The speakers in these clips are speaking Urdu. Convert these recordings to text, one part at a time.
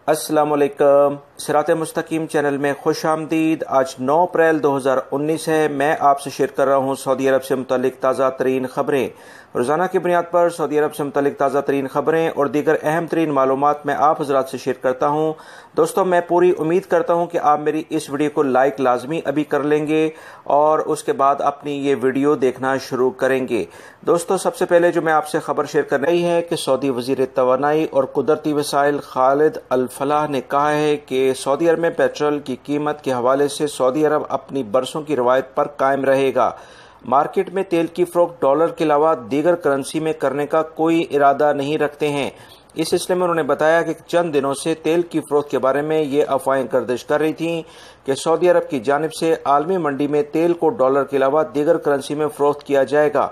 السلام علیکم، صراط مستقیم چینل میں خوش آمدید۔ آج 9 اپریل 2019 ہے۔ میں آپ سے شیئر کر رہا ہوں سعودی عرب سے متعلق تازہ ترین خبریں۔ روزانہ کی بنیاد پر سعودی عرب سے متعلق تازہ ترین خبریں اور دیگر اہم ترین معلومات میں آپ حضرات سے شیئر کرتا ہوں۔ دوستو، میں پوری امید کرتا ہوں کہ آپ میری اس ویڈیو کو لائک لازمی ابھی کر لیں گے اور اس کے بعد اپنی یہ ویڈیو دیکھنا شروع کریں گے۔ دوستو، سب سے پہلے جو میں آپ سے خبر شیئر کر رہی ہے کہ سعودی وزیر توانائی اور قدرتی وسائل خالد الفلاح نے کہا ہے کہ سعودی عرب میں پیٹرول کی قیمت کے حوالے سے سعودی عرب اپنی برسوں کی روایت پر قائم رہے گا۔ مارکیٹ میں تیل کی فروخت ڈالر کے علاوہ دیگر کرنسی میں کرنے کا کوئی ارادہ نہیں رکھتے ہیں۔ اس سلسلے میں انہوں نے بتایا کہ چند دنوں سے تیل کی فروخت کے بارے میں یہ افواہیں گردش کر رہی تھیں کہ سعودی عرب کی جانب سے عالمی منڈی میں تیل کو ڈالر کے علاوہ دیگر کرنسی میں فروخت کیا جائے گا۔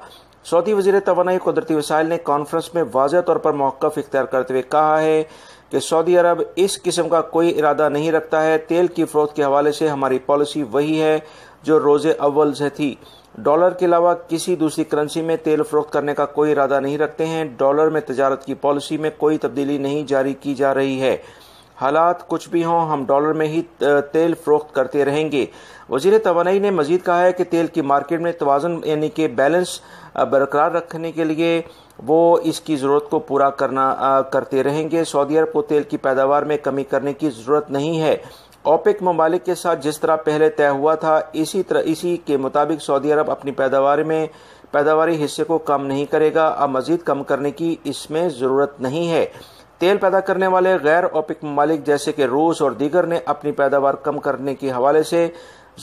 سعودی وزیر توانائی قدرتی وسائل نے کانفرنس میں واضح طور پر موقف اختیار کرتے ہوئے کہا ہے کہ سعودی عرب اس قسم کا کوئی ارادہ نہیں رکھتا ہے۔ تیل کی فروخت کے حوالے سے ہماری پالیسی وہی ہے جو روز اول سے تھی۔ ڈالر کے علاوہ کسی دوسری کرنسی میں تیل فروخت کرنے کا کوئی ارادہ نہیں رکھتے ہیں۔ ڈالر میں تجارت کی پالیسی میں کوئی تبدیلی نہیں جاری کی جا رہی ہے۔ حالات کچھ بھی ہوں، ہم ڈالر میں ہی تیل فروخت کرتے رہیں گے۔ وزیر توانائی نے مزید کہا ہے کہ تیل کی مارکیٹ میں توازن یعنی کہ بیلنس برقرار رکھنے کے لیے وہ اس کی ضرورت کو پورا کرتے رہیں گے۔ سعودی عرب کو تیل کی پیداوار میں کمی کرنے کی ضرورت نہیں ہے۔ اوپیک ممالک کے ساتھ جس طرح پہلے طے ہوا تھا اسی کے مطابق سعودی عرب اپنی پیداواری حصے کو کم نہیں کرے گا۔ اب مزید کم کرنے کی اس میں ضرورت نہیں ہے۔ تیل پیدا کرنے والے غیر اوپیک ممالک جیسے کہ روس اور دیگر نے اپنی پیداوار کم کرنے کے حوالے سے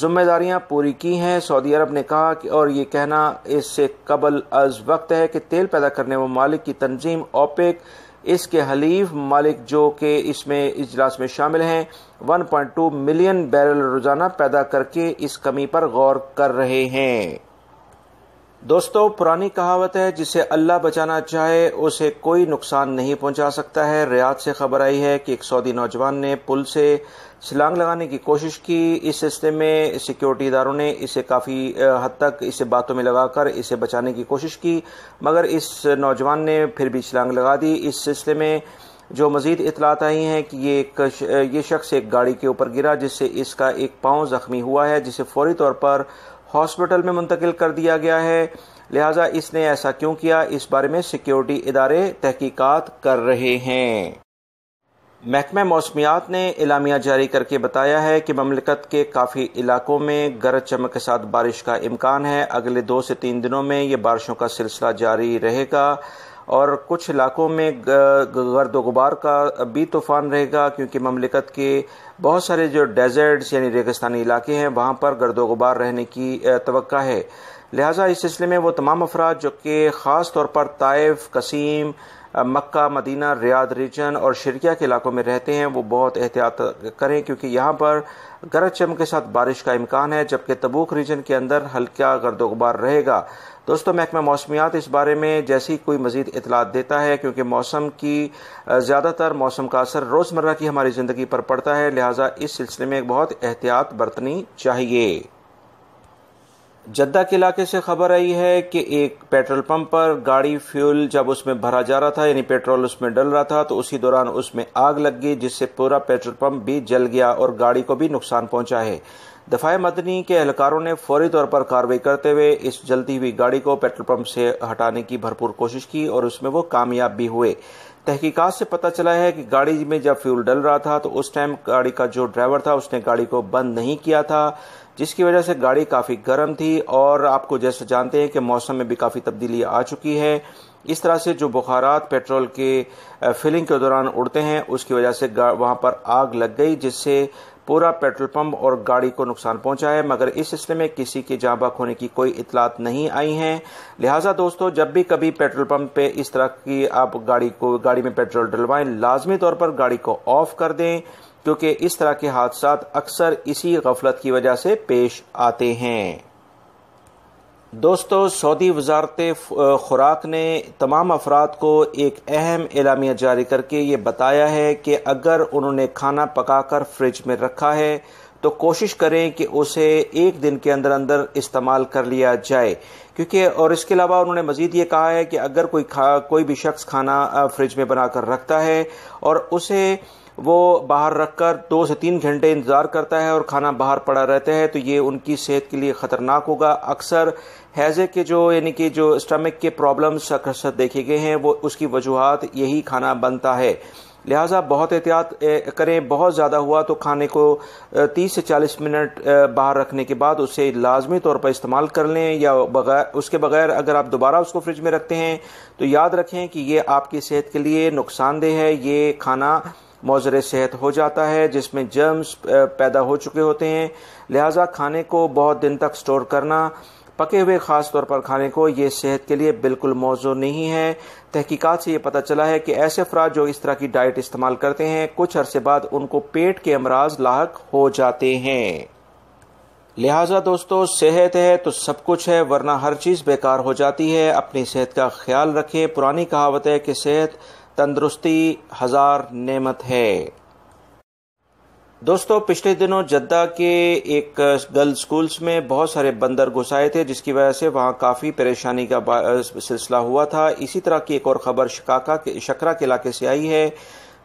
ذمہ داریاں پوری کی ہیں۔ سعودی عرب نے کہا اور یہ کہنا اس سے قبل از وقت ہے کہ تیل پیدا کرنے والے ممالک کی تنظیم اوپیک اس کے حلیف ممالک جو کہ اس میں اجلاس میں شامل ہیں 1.2 ملین بیرل روزانہ پیدا کر کے اس کمی پر غور کر رہے ہیں۔ دوستو، پرانی کہاوت ہے جسے اللہ بچانا چاہے اسے کوئی نقصان نہیں پہنچا سکتا ہے۔ ریاض سے خبر آئی ہے کہ ایک سعودی نوجوان نے پل سے چھلانگ لگانے کی کوشش کی۔ اس سلسلے میں سیکیورٹی اداروں نے اسے کافی حد تک اسے باتوں میں لگا کر اسے بچانے کی کوشش کی، مگر اس نوجوان نے پھر بھی چھلانگ لگا دی۔ اس سلسلے میں جو مزید اطلاعات آئی ہیں کہ یہ شخص ایک گاڑی کے اوپر گرا جس سے اس کا ایک پاؤں زخمی ہوا ہے، جسے فوری طور پر ہاسپٹل میں منتقل کر دیا گیا ہے۔ لہٰذا اس نے ایسا کیوں کیا، اس بارے میں سیکیورٹی ادارے تحقیقات کر رہے ہیں۔ محکمہ موسمیات نے اعلامیہ جاری کر کے بتایا ہے کہ مملکت کے کافی علاقوں میں گرج چمک کے ساتھ بارش کا امکان ہے۔ اگلے 2 سے 3 دنوں میں یہ بارشوں کا سلسلہ جاری رہے گا اور کچھ علاقوں میں گرد و غبار کا بھی طوفان رہے گا، کیونکہ مملکت کے بہت سارے جو ڈیزرٹس یعنی ریگستانی علاقے ہیں وہاں پر گرد و غبار رہنے کی توقع ہے۔ لہٰذا اس سلسلے میں وہ تمام افراد جو کہ خاص طور پر طائف، قصیم، مکہ، مدینہ، ریاض ریجن اور شرقیہ کے علاقوں میں رہتے ہیں وہ بہت احتیاط کریں، کیونکہ یہاں پر گرج چمک کے ساتھ بارش کا امکان ہے، جبکہ تبوک ریجن کے اندر ہلکا گرد و غبار رہے گا۔ دوستو، محکمہ موسمیات اس بارے میں جیسی کوئی مزید اطلاعات دیتا ہے، کیونکہ موسم کی زیادہ تر موسم کا اثر روزمرہ کی ہماری زندگی پر پڑتا ہے، لہٰذا اس سلسلے میں بہت احتیاط برتنی چاہیے۔ جدہ کے علاقے سے خبر آئی ہے کہ ایک پیٹرول پمپ پر گاڑی فیول جب اس میں بھرا جا رہا تھا یعنی پیٹرول اس میں ڈل رہا تھا تو اسی دوران اس میں آگ لگ گئی، جس سے پورا پیٹرول پمپ بھی جل گیا اور گاڑی کو بھی نقصان پہنچا ہے۔ دفاع مدنی کے اہلکاروں نے فوری طور پر کارروائی کرتے ہوئے اس جلتی ہوئی گاڑی کو پیٹرول پمپ سے ہٹانے کی بھرپور کوشش کی اور اس میں وہ کامیاب بھی ہوئے۔ تحقیقات سے پتہ چلا ہے کہ گاڑی میں جب فیول ڈل رہا تھا تو اس ٹائم گاڑی کا جو ڈرائیور تھا اس نے گاڑی کو بند نہیں کیا تھا، جس کی وجہ سے گاڑی کافی گرم تھی اور آپ کو جیسے جانتے ہیں کہ موسم میں بھی کافی تبدیلی آ چکی ہے۔ اس طرح سے جو بخارات پیٹرول کے فلنگ کے دوران اڑتے ہیں اس کی وجہ سے وہاں پر آگ لگ گئی، جس سے پورا پیٹرول پمپ اور گاڑی کو نقصان پہنچا ہے، مگر اس سلسلے میں کسی کے جاں بحق ہونے کی کوئی اطلاعات نہیں آئی ہیں۔ لہٰذا دوستو، جب بھی کبھی پیٹرول پمپ پہ اس طرح کی آپ گاڑی میں پیٹرول ڈلوائیں، لازمی طور پر گاڑی کو آف کر دیں، کیونکہ اس طرح کے حادثات اکثر اسی غفلت کی وجہ سے پیش آتے ہیں۔ دوستو، سعودی وزارت خوراک نے تمام افراد کو ایک اہم اعلامیہ جاری کر کے یہ بتایا ہے کہ اگر انہوں نے کھانا پکا کر فریج میں رکھا ہے تو کوشش کریں کہ اسے 1 دن کے اندر اندر استعمال کر لیا جائے، کیونکہ اور اس کے علاوہ انہوں نے مزید یہ کہا ہے کہ اگر کوئی بھی شخص کھانا فریج میں بنا کر رکھتا ہے اور اسے وہ باہر رکھ کر 2 سے 3 گھنٹے انتظار کرتا ہے اور کھانا باہر پڑا رہتا ہے تو یہ ان کی صحت کے لیے خطرناک ہوگا۔ اکثر ہیضے کے یعنی کہ جو اسٹمک کے پرابلمز اکثر دیکھے گئے ہیں وہ اس کی وجوہات یہی کھانا بنتا ہے، لہٰذا بہت احتیاط کریں۔ بہت زیادہ ہوا تو کھانے کو 30 سے 40 منٹ باہر رکھنے کے بعد اسے لازمی طور پر استعمال کر لیں، یا اس کے بغیر اگر آپ دوبارہ اس کو فریج میں رکھتے ہیں تو یاد رکھیں کہ یہ آپ کی صحت کے لیے نقصان دہ ہے۔ یہ کھانا مضر صحت ہو جاتا ہے جس میں جرمز پیدا ہو چکے ہوتے ہیں، لہٰذا کھانے کو بہت دن تک سٹور کرنا، پکے ہوئے خاص طور پر کھانے کو، یہ صحت کے لیے بالکل موزوں نہیں ہے۔ تحقیقات سے یہ پتہ چلا ہے کہ ایسے افراد جو اس طرح کی ڈائٹ استعمال کرتے ہیں کچھ عرصے بعد ان کو پیٹ کے امراض لاحق ہو جاتے ہیں۔ لہٰذا دوستو، صحت ہے تو سب کچھ ہے، ورنہ ہر چیز بیکار ہو جاتی ہے۔ اپنی صحت کا خیال رکھیں۔ پرانی کہاوت ہے کہ صحت تندرستی 1000 نعمت ہے۔ دوستو، پچھلے دنوں جدہ کے ایک گرل سکولز میں بہت سارے بندر گھس آئے تھے جس کی وجہ سے وہاں کافی پریشانی کا سلسلہ ہوا تھا۔ اسی طرح کی ایک اور خبر شکرا کے علاقے سے آئی ہے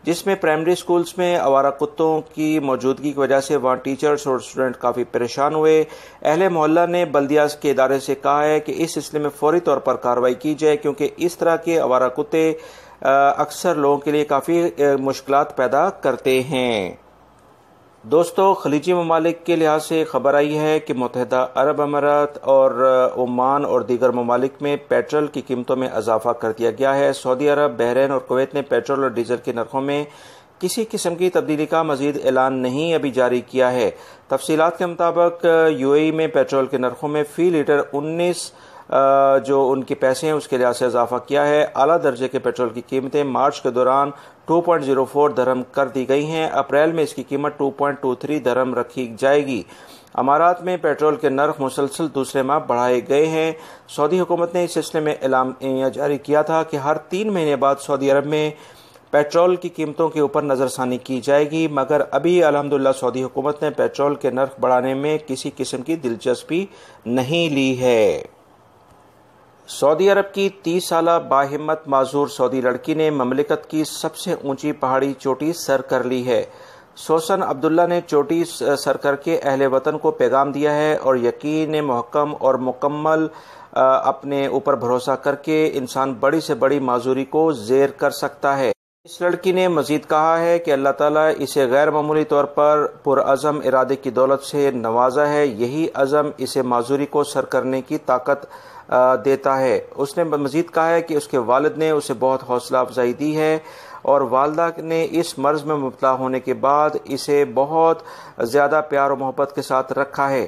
جس میں پرائمری سکولز میں آوارہ کتوں کی موجودگی کی وجہ سے وہاں ٹیچرز اور اسٹوڈنٹ کافی پریشان ہوئے۔ اہل محلہ نے بلدیہ کے ادارے سے کہا ہے کہ اس سلسلے میں فوری طور پر کارروائی کی جائے کیونکہ اس طرح کے آوارہ کتے اکثر لوگوں کے لیے کافی مشکلات پیدا کرتے ہیں۔ دوستو، خلیجی ممالک کے لحاظ سے خبر آئی ہے کہ متحدہ عرب امارات اور عمان اور دیگر ممالک میں پیٹرول کی قیمتوں میں اضافہ کر دیا گیا ہے۔ سعودی عرب، بحرین اور کویت نے پیٹرول اور ڈیزل کے نرخوں میں کسی قسم کی تبدیلی کا مزید اعلان نہیں ابھی جاری کیا ہے۔ تفصیلات کے مطابق UAE میں پیٹرول کے نرخوں میں فی لیٹر 19 جو ان کے پیسے ہیں اس کے لحاظ سے اضافہ کیا ہے۔ اعلیٰ درجے کے پیٹرول کی قیمتیں مارچ کے دوران 2.04 درہم کر دی گئی ہیں۔ اپریل میں اس کی قیمت 2.23 درہم رکھی جائے گی۔ امارات میں پیٹرول کے نرخ مسلسل دوسرے ماہ بڑھائے گئے ہیں۔ سعودی حکومت نے اس سلسلے میں اعلامیہ جاری کیا تھا کہ ہر 3 مہینے بعد سعودی عرب میں پیٹرول کی قیمتوں کے اوپر نظر ثانی کی جائے گی، مگر ابھی الحمدللہ سعودی حکومت نے پیٹرول کے نرخ بڑھانے میں کسی قسم کی دلچسپی نہیں لی ہے۔ سعودی عرب کی 30 سالہ باہمت معذور سعودی لڑکی نے مملکت کی سب سے اونچی پہاڑی چوٹی سر کر لی ہے۔ سوسن عبداللہ نے چوٹی سر کر کے اہل وطن کو پیغام دیا ہے اور یقین محکم اور مکمل اپنے اوپر بھروسہ کر کے انسان بڑی سے بڑی معذوری کو زیر کر سکتا ہے۔ اس لڑکی نے مزید کہا ہے کہ اللہ تعالیٰ اسے غیر معمولی طور پر پرعزم ارادے کی دولت سے نوازا ہے، یہی عزم اسے معذوری کو سر کرنے کی طاقت دیتا ہے۔ اس نے مزید کہا ہے کہ اس کے والد نے اسے بہت حوصلہ افزائی دی ہے اور والدہ نے اس مرض میں مبتلا ہونے کے بعد اسے بہت زیادہ پیار و محبت کے ساتھ رکھا ہے۔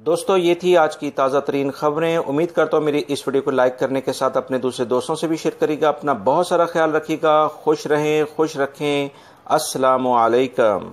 دوستو، یہ تھی آج کی تازہ ترین خبریں۔ امید کرتا ہوں میری اس ویڈیو کو لائک کرنے کے ساتھ اپنے دوسرے دوستوں سے بھی شیئر کریے گا۔ اپنا بہت سارا خیال رکھیے گا۔ خوش رہیں، خوش رکھیں۔ السلام علیکم۔